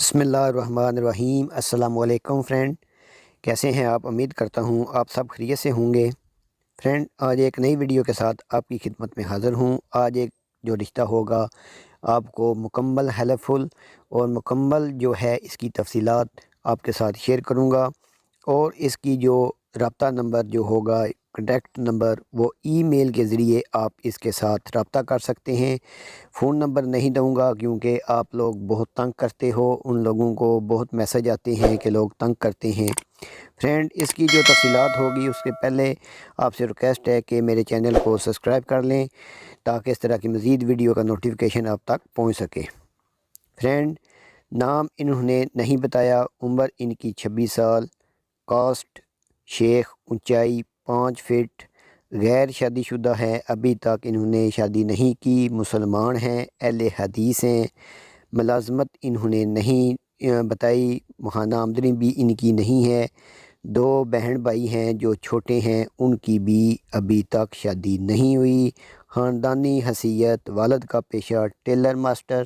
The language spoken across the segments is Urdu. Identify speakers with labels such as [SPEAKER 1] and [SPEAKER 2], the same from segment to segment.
[SPEAKER 1] بسم اللہ الرحمن الرحیم۔ السلام علیکم فرینڈ، کیسے ہیں آپ؟ امید کرتا ہوں آپ سب خیریت سے ہوں گے۔ فرینڈ، آج ایک نئی ویڈیو کے ساتھ آپ کی خدمت میں حاضر ہوں۔ آج ایک جو رشتہ ہوگا آپ کو مکمل ہیلپ فل اور مکمل جو ہے اس کی تفصیلات آپ کے ساتھ شیئر کروں گا، اور اس کی جو رابطہ نمبر جو ہوگا، کنٹیکٹ نمبر، وہ ای میل کے ذریعے آپ اس کے ساتھ رابطہ کر سکتے ہیں۔ فون نمبر نہیں دوں گا کیونکہ آپ لوگ بہت تنگ کرتے ہو، ان لوگوں کو بہت میسج آتے ہیں کہ لوگ تنگ کرتے ہیں۔ فرینڈ، اس کی جو تفصیلات ہوگی اس کے پہلے آپ سے ریکویسٹ ہے کہ میرے چینل کو سبسکرائب کر لیں تاکہ اس طرح کی مزید ویڈیو کا نوٹیفیکیشن آپ تک پہنچ سکے۔ فرینڈ، نام انہوں نے نہیں بتایا، عمر ان کی 26 سال، کاسٹ شیخ، اونچائی 5 فٹ، غیر شادی شدہ ہے، ابھی تک انہوں نے شادی نہیں کی، مسلمان ہیں، اہل حدیث ہیں، ملازمت انہوں نے نہیں بتائی، ماہانہ آمدنی بھی ان کی نہیں ہے۔ 2 بہن بھائی ہیں جو چھوٹے ہیں، ان کی بھی ابھی تک شادی نہیں ہوئی۔ خاندانی حیثیت، والد کا پیشہ ٹیلر ماسٹر،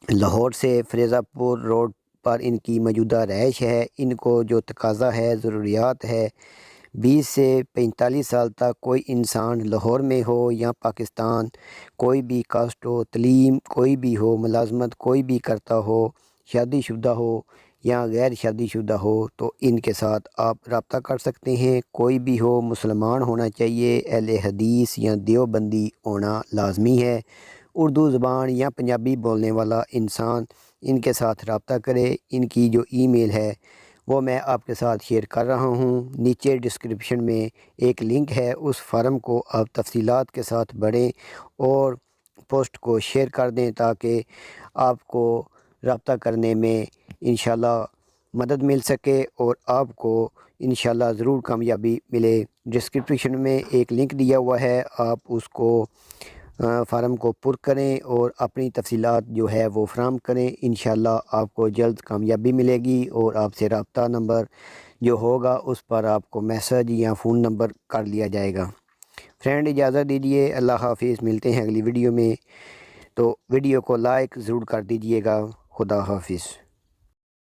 [SPEAKER 1] لاہور سے فریضہ پور روڈ پر ان کی موجودہ رہائش ہے۔ ان کو جو تقاضا ہے، ضروریات ہے، 20 سے 45 سال تک کوئی انسان لاہور میں ہو یا پاکستان، کوئی بھی کاسٹ ہو، تعلیم کوئی بھی ہو، ملازمت کوئی بھی کرتا ہو، شادی شدہ ہو یا غیر شادی شدہ ہو، تو ان کے ساتھ آپ رابطہ کر سکتے ہیں۔ کوئی بھی ہو، مسلمان ہونا چاہیے، اہل حدیث یا دیوبندی ہونا لازمی ہے۔ اردو زبان یا پنجابی بولنے والا انسان ان کے ساتھ رابطہ کرے۔ ان کی جو ای میل ہے وہ میں آپ کے ساتھ شیئر کر رہا ہوں۔ نیچے ڈسکرپشن میں ایک لنک ہے، اس فارم کو آپ تفصیلات کے ساتھ بھریں اور پوسٹ کو شیئر کر دیں تاکہ آپ کو رابطہ کرنے میں انشاءاللہ مدد مل سکے اور آپ کو انشاءاللہ ضرور کامیابی ملے۔ ڈسکرپشن میں ایک لنک دیا ہوا ہے، آپ اس کو فارم کو پر کریں اور اپنی تفصیلات جو ہے وہ فراہم کریں۔ انشاءاللہ آپ کو جلد کامیابی ملے گی اور آپ سے رابطہ نمبر جو ہوگا اس پر آپ کو میسج یا فون نمبر کر لیا جائے گا۔ فرینڈ، اجازت دیجیے، اللہ حافظ، ملتے ہیں اگلی ویڈیو میں۔ تو ویڈیو کو لائک ضرور کر دیجیے گا۔ خدا حافظ۔